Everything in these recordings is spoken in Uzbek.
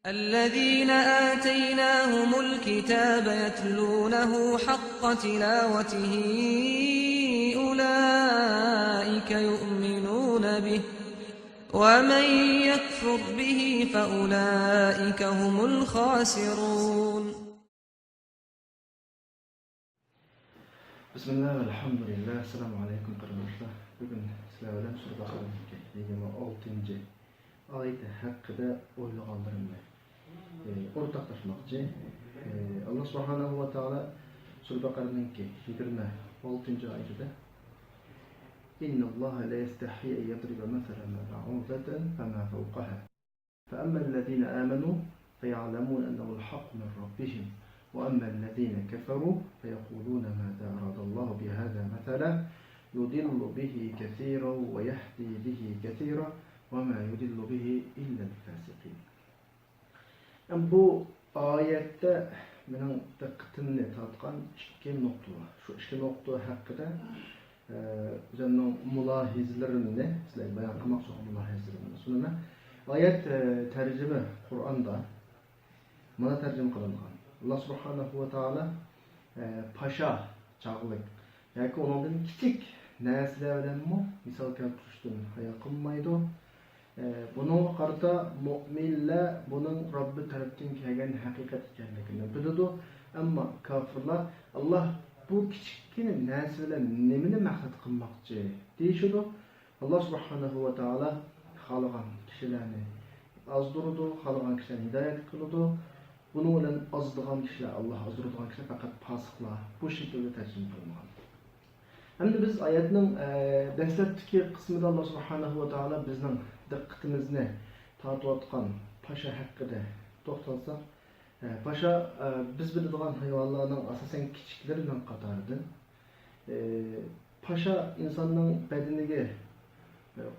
الذين آتيناهم الكتاب يتلونه حق تلاوته أولئك يؤمنون به ومن يكفر به فأولئك هم الخاسرون. بسم الله والحمد لله. Assalamu alaikum arkadaşlar. Bugün sizlerle Sura Bakara'nın 26. ayet hakkında oylaganlarımla ortaklaşmakçı. Allah Subhanahu ve Teala Sura Bakara'nın 26. ayetinde İnna Allah la yestahi en yadriba meselen ba'udatan fema fawqaha فأما الذين آمنوا فيعلمون أنه الحق من ربهم وأما الذين كفروا فيقولون ماذا أراد الله بهذا مثلا يضل به كثيرا ويهدي به كثيرا وما يضل به إلا الفاسقين. Yani bu ayette benim dikkatimi tatkan iki nokta var. Şu iki nokta hakkında üzerine mülahizlerini sizlerle bayan kılmak zorunda mülahizlerini sunumda. Ayet tercüme Kur'an'da mana tercüme kılıngan. Allah Subhanahu ve Teala paşa çağlık. Yani onun küçük neslerden mi misal keltirishdan haya qilmaydi. Bunun qarta mu'minlar bunun Rabbi tarafdan kelgan haqiqat ekanligini biladi. Ammo kofirlar Allah bu kichikgina narsalar nimani maqsad qilmoqchi deyishadi. Allah Subhanahu ve Teala xalqan kishilarni azdirdi, xalqan kishilarni hidoyat qiladi. Bunun bilan azdigan kishilar, Allah azdiradigan kishilar faqat fosiqlar. Bu şekilde tercüme qilingan. Endi biz oyatning dastlabki qismida Allah Subhanahu ve Teala bizning diqqatimizni tortayotgan pasha haqida to'xtalsak, pasha biz biladigan hayvonlarning asosan kichiklaridan qatoridan. Pasha insonning badaniga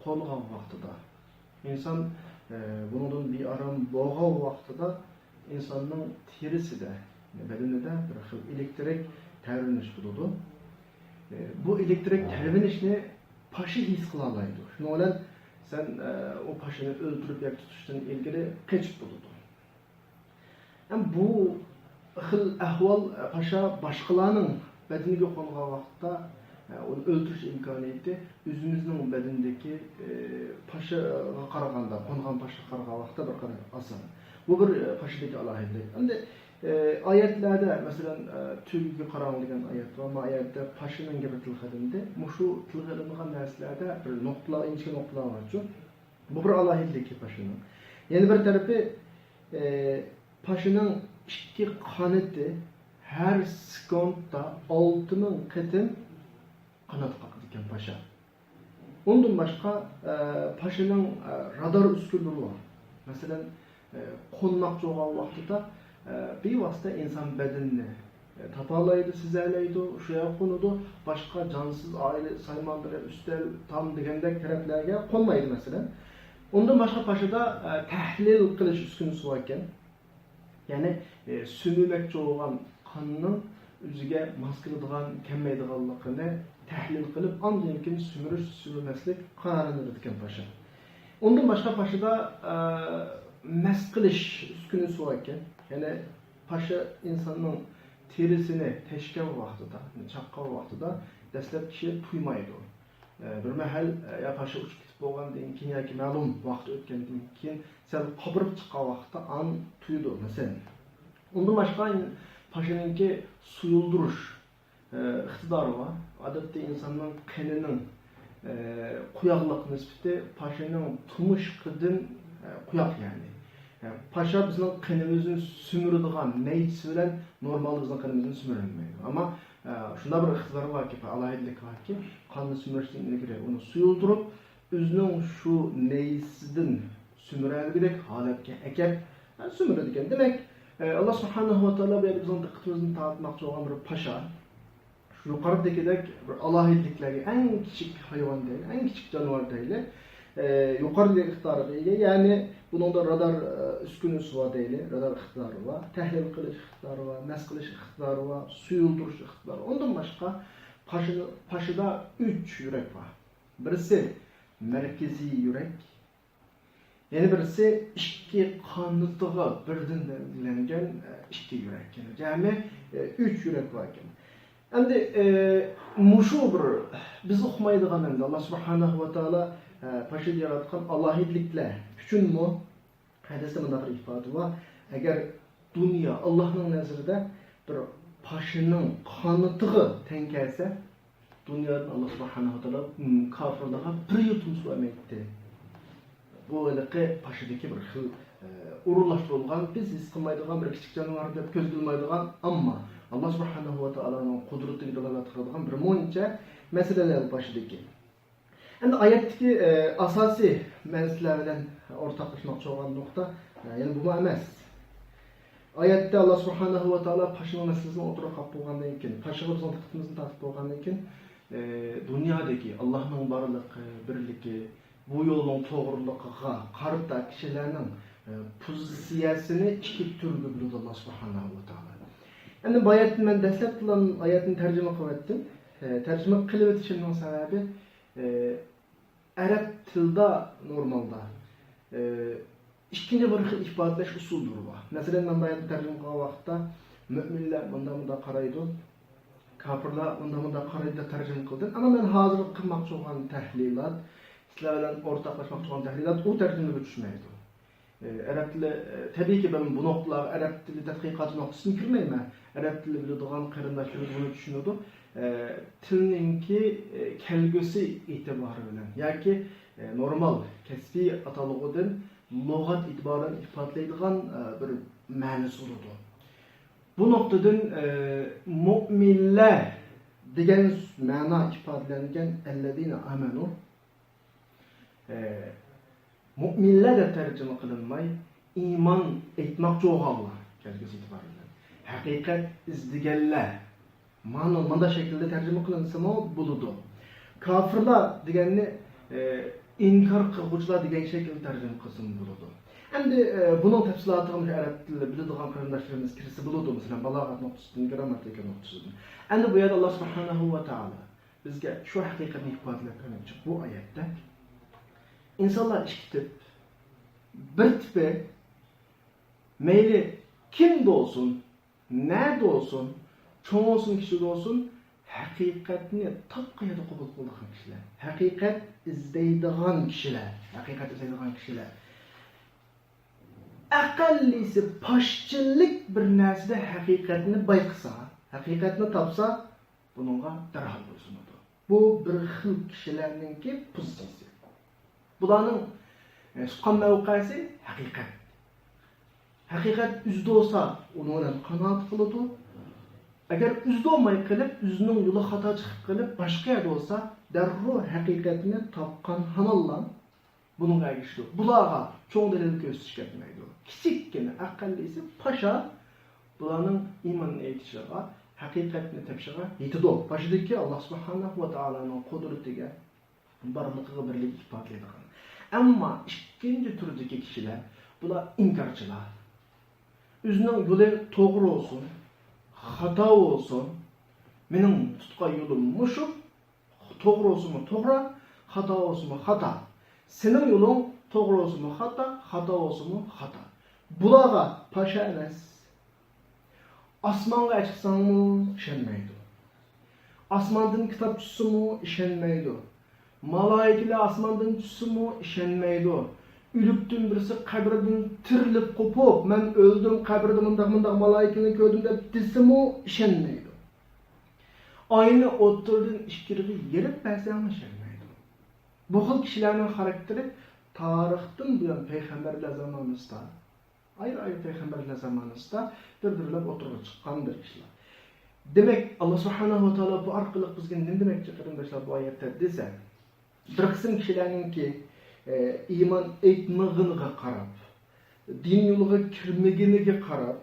qo'ngan vaqtida, inson bundan bir aram bo'lgan vaqtida insonning terisida, badanida bir xil elektrik tarbinish bo'ladi. Bu elektrik tarbinishni paşa his qila oladi. Shuning bilan sen o paşani o'ldirib yoki tutishdan ilgari qochib bo'ladi. Ham bu xil ahvol paşa boshqalarning badaniga qo'ngan vaqtda onu o'ldirish imkoniyati o'zimizning badandagi paşaga qaraganda, qo'ngan paşaga qaragan vaqtda bir qadar oson. Bu bir paşadagi alohidalik. Endi ayetlerde mesela tüyüge qaran degan ayet var. Ama ayette paşının gibi tilxadında, muşu tilxadılgan narsalarda bir noktalar, ince noktalar var. Bu bir alohidalik paşının. Yani bir tarafı paşının iki kanatı her sekundda 6000 qetim kanat qaqadigan paşa. Ondan başka paşının radar üskünlüğü var. Mesela qo'nmoqchi bo'lgan vaqtida bevosita inson badanini topalaydi, sizlaydi, shu yoqqa qo'nadi, boshqa jonsiz oila saymonlari, ustal, tom degandek taraflarga qo'nmaydi masalan. Undan boshqa pashada tahlil qilish uskunasi bor ekan. Ya'ni suyulmoqchi bo'lgan qonning o'ziga mos keladigan, kelmaydiganligini tahlil qilib, undan keyin suyulmaslik qarorini beradigan pasha. Undan boshqa pashada mast qilish uskunasi bor ekan. Yani paşa insanın terisini teşkil vaqtida, chaqqan vaqtida dastlab kishi tuymaydi. Bir mahal ya paşa uçib ketib bo'lgandan keyin yoki ma'lum vaqt o'tgandan keyin sal qobirib chiqqan vaqtda an tuydi masalan. Undan boshqa paşaninki suyuldirish iqtidori bor. Odatda insonning qonining quyoqliq nisbati paşaning tumishqidan quyoq yani. Paşa bizning qanimizning sümüradigan neysi bilan normal bizning qanimizning sümürülmeydi. Ama şunda bir iqtidori borki, alohidlik borki, qonni sümürishdan ilgari uni suyuldirib, o'zining shu neysidan sümüralgidek holatga akab sümüradigan. Demak, Allah Subhanahu ve Teala bizning diqqatimizni tortmoqchi bo'lgan bir paşa, shu yuqoridagidek bir alohidliklarga eng kichik hayvon deyli, eng kichik jonivor deyli, yuqori iqtidoriga ega, ya'ni bunun da radar üskünüsü var deyli, radar iqtidori var, tahlil qilish iqtidori var, nas qilish iqtidori var, suyuldirish iqtidori. Ondan başqa paşada 3 yürek var. Birisi merkezi yürek, Yana birisi ikki qanlıqlığı birden belgilengen ikki yürek. Yani 3 yürek var ekan. Endi muşu bir biz uqmaydigan endi Allah subhanahu va taala paşa yaratgan alohidliklar uchunmi hadisda bunday bir ifoda bor. Agar dunyo Allohning nazarida bir paşaning qonitig'i teng kelsa, dunyodan Allah subhanahu va taala kofirlarga bir yutum suv emaydi. Bu iliqi paşadagi bir xil urulashtirilgan, biz his qilmaydigan bir kichik jonivor deb ko'z qilmaydigan, ammo Allah subhanahu va taolaning qudratiga dalolat qiladigan bir mo'ncha masalalar boshidagi. Endi oyatdagi asosiy masalalar bilan o'rtoqlashmoqchi bo'lgan nuqta, ya'ni bu emas. Oyatda Allah subhanahu va taolo paşaning masalasini o'tirib qolib bo'lgandan keyin, paşaga bizning diqqatimizni tortib bo'lgandan keyin, dunyodagi Allohning borligi, birligi, bu yo'lning to'g'riligiga qarata kishilarning pozitsiyasini ikki turga bo'ladi Allah subhanahu va taolo. Endi bu oyatni men dastlab qilgan oyatni tarjima qilyaptim. Tarjima qilib o'tishimning sababi arab tilida normalda ikkinchi bir xil ifodalash usullari bor. Masalan, men bu oyatni tarjima qilgan vaqtda mu'minlar bunda qaraydi, kofirlar bunda qaraydi deb tarjima qildim. Ammo men hozir qilmoqchi bo'lgan tahlilat, sizlar bilan o'rtoqlashmoqchi bo'lgan tahlilat u tarjimaga tushmaydi. Arab tili tabii ki ben bu noktalar Arab tili tadqiqat noktasına girmeyim. Arab tili biladigan qarindoshlarimiz bunu düşünüyordu. Tilninki kelgüsü itibarı bilen yoki normal kasbiy atalığıdan lug'at itibarını ifodalaydigan bir ma'nosi bo'ladi. Bu noktadan mu'minlar degan ma'no ifodalangan allazina amanu mu'minlar deb tarjima qilinmay, iymon etmoqchi bo'lganlar kelgusi itibarida. Haqiqat izdiganlar. Mana şekilde tarjima qilinsa-mu bo'ladi. Kofirlar deganni inkor qiluvchilar degan shaklda tarjima qilsa bo'ladi. Endi buning tafsilotiga arab tilida biladigan qarindoshlarimiz kirsa bo'ladi, masalan, balog'at nuqtasidan, grammatika nuqtasidan. Endi bu yerda Alloh subhanahu va taolo bizga shu haqiqatni ifodalab bermoqchi. Bu oyatda İnsanlar ikki tip, bir tipi meyli kimde olsun, nerede olsun, çoğun olsun, kişi de olsun, hakikatini tapqiyada qabul qiladigan kişiler, hakikat izleydigan kişiler, aqallisi paşçılık bir narsada hakikatini bayqisa, hakikatini tapsa, bununla derhal bo'lsunadi. Bu bir xil kishilarningki pozitsiyasi. Bularning tutgan mavqesi haqiqat. Haqiqat üzde olsa onu bilan qanoat qiladi. Agar üzde olmay qilib, o'zining yo'li xato chiqib qilib, boshqa yerda olsa, darrov haqiqatni topgan hamallan bunga erishdi. Bularga cho'ng dalil ko'rsatish kerakmaydi. Kichikkina aqallisi pasha bularning iymon aytishiga, haqiqatni topishga yetadi. Boshidagi Alloh subhanahu va taolaning qudratiga barliqiga birlik ifodalaydigan. Ama ikinci türdeki kişiler, bular inkarcılar. Özünün yolu doğru olsun, hata olsun, benim tutkan yolum muşu, doğru olsun mu doğru, hata olsun mu hata. Senin yolun doğru olsun mu hata olsun mu hata. Bulara paşa enes. Asmanga çıksan mı işenmeydi. Asmandan kitap tutsun mu işenmeydi. Malaikeler asmandan tushsa mu ishonmaydi. Ülüptün birisi qabrdan tirilib qo'pib, men o'ldim, qabrda mundaq malaikani ko'rdim deb desa-mu ishonmaydi. Oyni o'tirdan ishkiriga yerib bersa-mu ishonmaydi. Bu xil kishilarning xarakteri tarixdan buyon payg'ambarlar zamonida, ayrı payg'ambarlar zamonida bir-birlab o'tirib chiqqan bir kishilar. Demak, Alloh subhanahu va taolo bu orqali bizga nima demoqchi qarindoshlar bu oyatda desa, bir qism kishilarningki iymon etmag'iniga qarab, din yo'liga kirmaginiga qarab,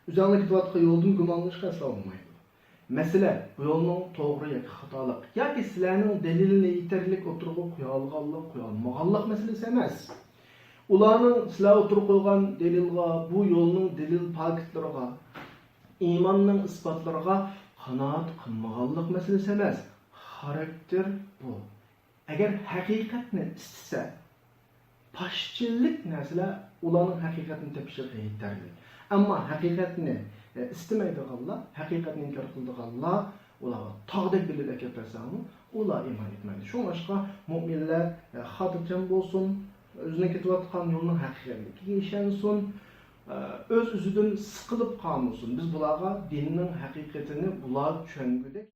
o'zingni ketayotgan yo'ldan gumonlanishga asla olmaydi. Masalan, bu yo'lning to'g'ri yoki xatolik yoki sizlarning dalilini yetarli o'tirib qo'ya olganlik masalasi emas. Ularning sizlar o'tirib qo'ygan dalilga, bu yo'lning dalil faktlarga, iymonning isbotlariga qanoat qilmaganlik masalasi emas. Xarakter bu. Agar haqiqatni istasa, paşçılık narsalar ularning haqiqatni topishga yetarli. Ammo haqiqatni istamaydiganlar, haqiqatni inkor qiladiganlar ular tog'dek bilib keltirsa-mu, ular iymon etmaydi. Shuningcha mu'minlar xotirjam bo'lsin, o'zining ketayotgan yo'lning haqiqatligiga ishonsin, o'z-o'zidan siqilib qolmasin. Biz bularga dinning haqiqatini bular tushungudek